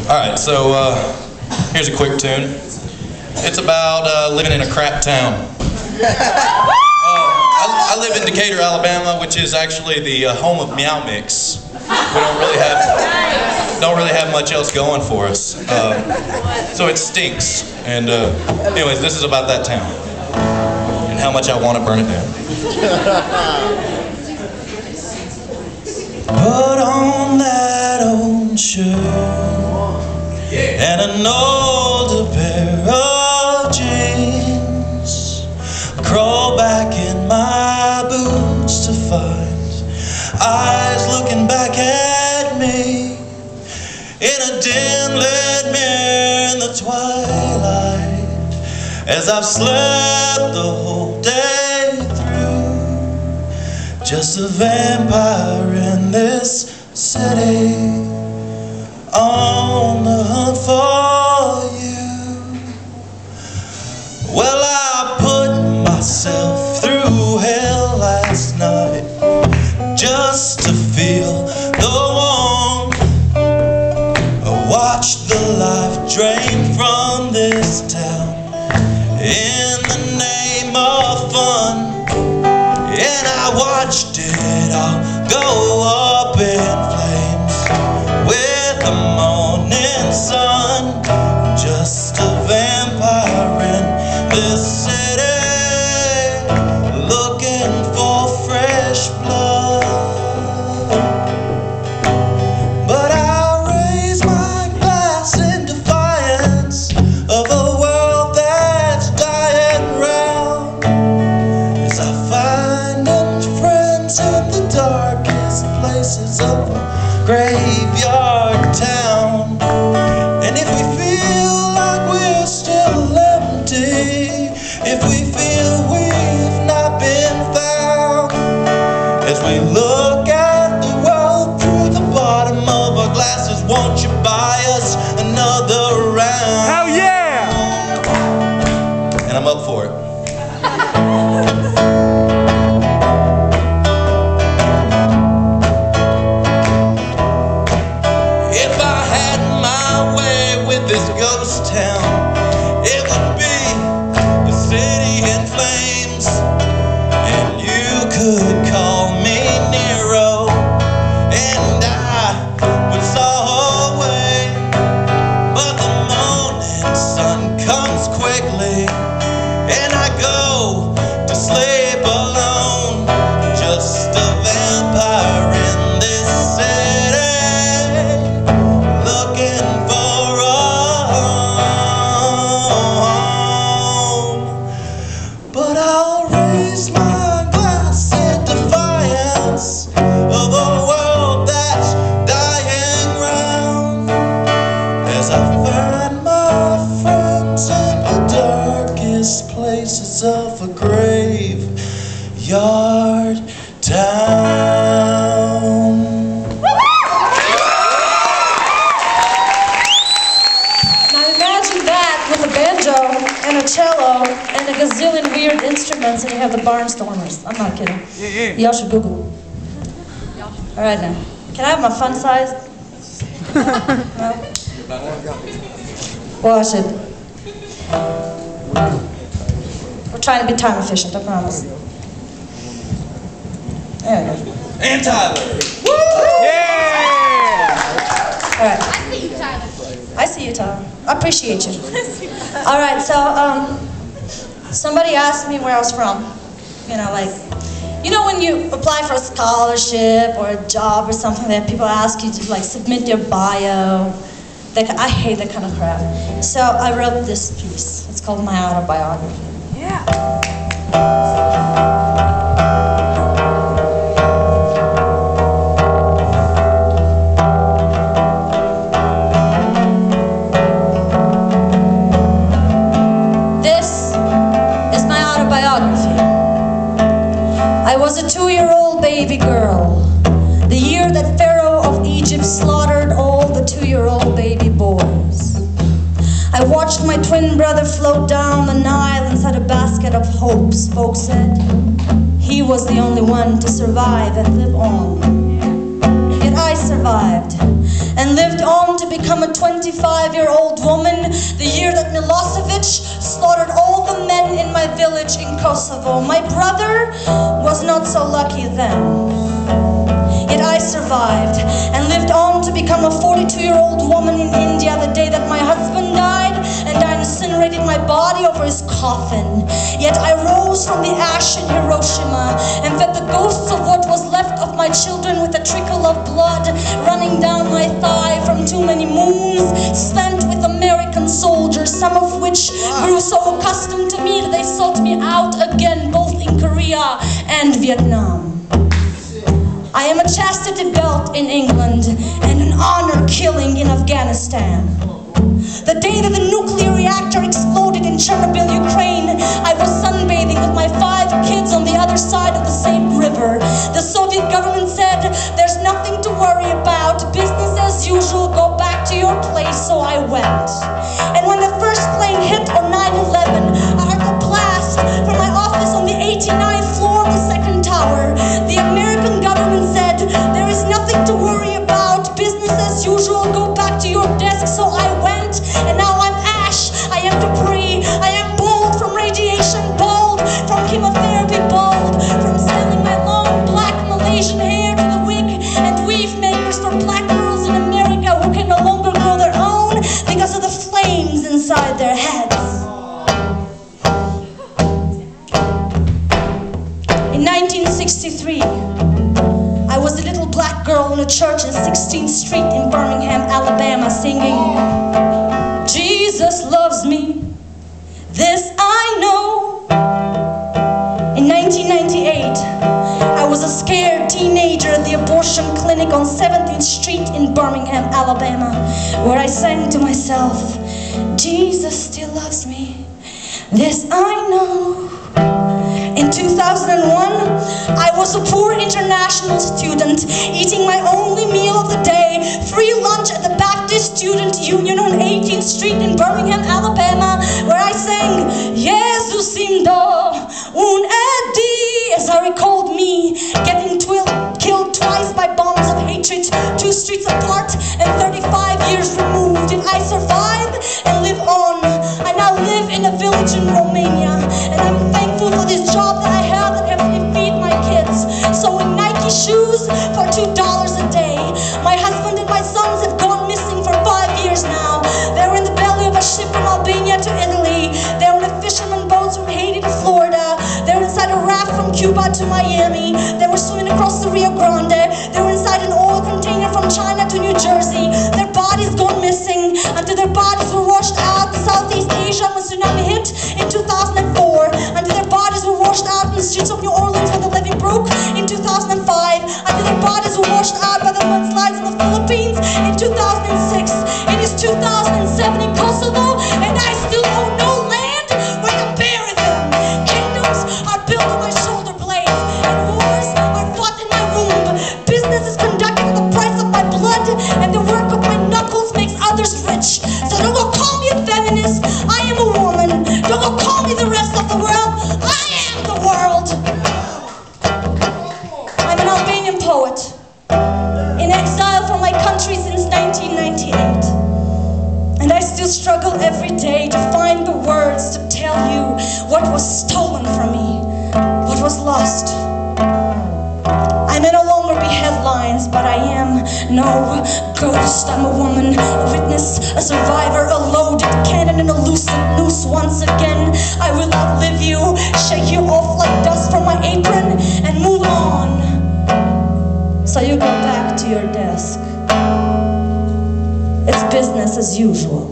Alright, so here's a quick tune. It's about living in a crap town. I live in Decatur, Alabama, which is actually the home of Meow Mix. We don't really have much else going for us. So it stinks. And anyways, this is about that town and how much I want to burn it down. Put on that old shirt and an older pair of jeans. Crawl back in my boots to find eyes looking back at me in a dim lit mirror in the twilight, as I've slept the whole day through, just a vampire in this city, on the hunt for you. Well, I put myself through hell last night just to feel the warmth. I watched the life drain from this town in the name of fun, and I watched it all go up in flames with the morning sun. Just a vampire in this city, looking for fresh blood. But I'll raise my glass in defiance of a world that's dying round, as I find friends in the darkest places of a graveyard town. And if we feel like we're still empty, if we feel we've not been found, as we look at the world through the bottom of our glasses, won't you buy us another round? Hell yeah! And I'm up for it. If I had my way with this ghost town, it would be a city in flames, and you could call me Nero, and I would saw away. But the morning sun comes quickly, and I go to sleep alone, just a vampire in this city, looking for a home. But I'll raise my glass in defiance of a world that's dying round, as I find my friends in the darkest places of a graveyard town. Now imagine that with a banjo and a cello and a gazillion weird instruments, and you have the Barnstormers. I'm not kidding. Y'all should Google. All right now. Can I have my fun size? No? Watch it. We're trying to be time efficient, I promise. There we go. And Tyler. Woo! Yeah! All right. I see you, Tyler. I see you, Tyler. I appreciate you. All right, so somebody asked me where I was from. You know, like, you know when you apply for a scholarship or a job or something that people ask you to like submit your bio. I hate that kind of crap. So I wrote this piece. It's called my autobiography. Yeah. I was a 2-year-old baby girl, the year that Pharaoh of Egypt slaughtered all the 2-year-old baby boys. I watched my twin brother float down the Nile inside a basket of hopes. Folks said he was the only one to survive and live on. Yet I survived, and lived on to become a 25-year-old woman the year that Milosevic slaughtered all the men in my village in Kosovo. My brother was not so lucky then. Yet I survived and lived on to become a 42-year-old woman in India the day that my husband died, and I incinerated my body over his coffin. Yet I rose from the ash in Hiroshima and fed the ghosts of what was left of my children with a trickle of blood running down my thigh from too many moons spent with American soldiers, some of which grew so accustomed to me that they sought me out again, both in Korea and Vietnam. I am a chastity belt in England and an honor killing in Afghanistan. The day that the nuclear reactor exploded in Chernobyl, Ukraine, I was sunbathing with my 5 kids on the other side of the same river. The Soviet government said, "There's nothing to worry about, business as usual, go back to your place," so I went. And when the first plane hit on 9/11, I heard the blast from my office on the 89th floor of the second tower. The American government said, "There is nothing to worry about, business as usual, go back to your desk," so I went. And now I'm ash, I am debris, I am bald from radiation, bald from chemotherapy, bald from selling my long black Malaysian hair to the wig and weave makers for black girls in America who can no longer grow their own because of the flames inside their heads. In 1963, I was a little black girl in a church on 16th Street in Birmingham, Alabama, singing, "Jesus loves me, this I know." In 1998, I was a scared teenager at the abortion clinic on 17th Street in Birmingham, Alabama, where I sang to myself, "Jesus still loves me, this I know." In 2001, I was a poor international student, eating my only meal of the day, free lunch at the Baptist Student Union on 18th Street in Birmingham, Alabama, where I sang, "Jesus indo un edi," as I recalled me getting killed twice by bombs of hatred, 2 streets apart and 35 years removed. Did I survive and live on? I now live in a village in Romania, and I'm thankful for this job that I have that helps me feed my kids. So in Nike shoes for $2 a day. My husband and my sons have gone missing for 5 years now. They're in the belly of a ship from Albania to Italy. They're on a fisherman boats from Haiti to Florida. They're inside a raft from Cuba to Miami. They were swimming across the Rio Grande. They were inside an oil container from China to New Jersey. Their bodies gone missing until their bodies were washed out in Southeast Asia when tsunami hit in 2004. Until their bodies were washed out in the streets of New Orleans when the levee broke in 2005. Until their bodies were washed out by the mudslides in the Philippines in 2006. It is 2007 in Kosovo, and I still own no land where to bury them. Kingdoms are built on my shoulder blades, and wars are fought in my womb. Business is conducted at the price of my blood, and the work of my knuckles makes others rich. So don't go call me a feminist, I am a woman. Don't go call me the rest of the world, I am the world. I'm an Albanian poet, in exile from my country since 1998. And I still struggle every day to find the words to tell you what was stolen from me, what was lost. I may no longer be headlines, but I am no ghost. I'm a woman, a witness, a survivor, a loaded cannon and a noose once again. I will outlive you, shake you off like dust from my apron, and move on. So you go back to your desk. It's business as usual.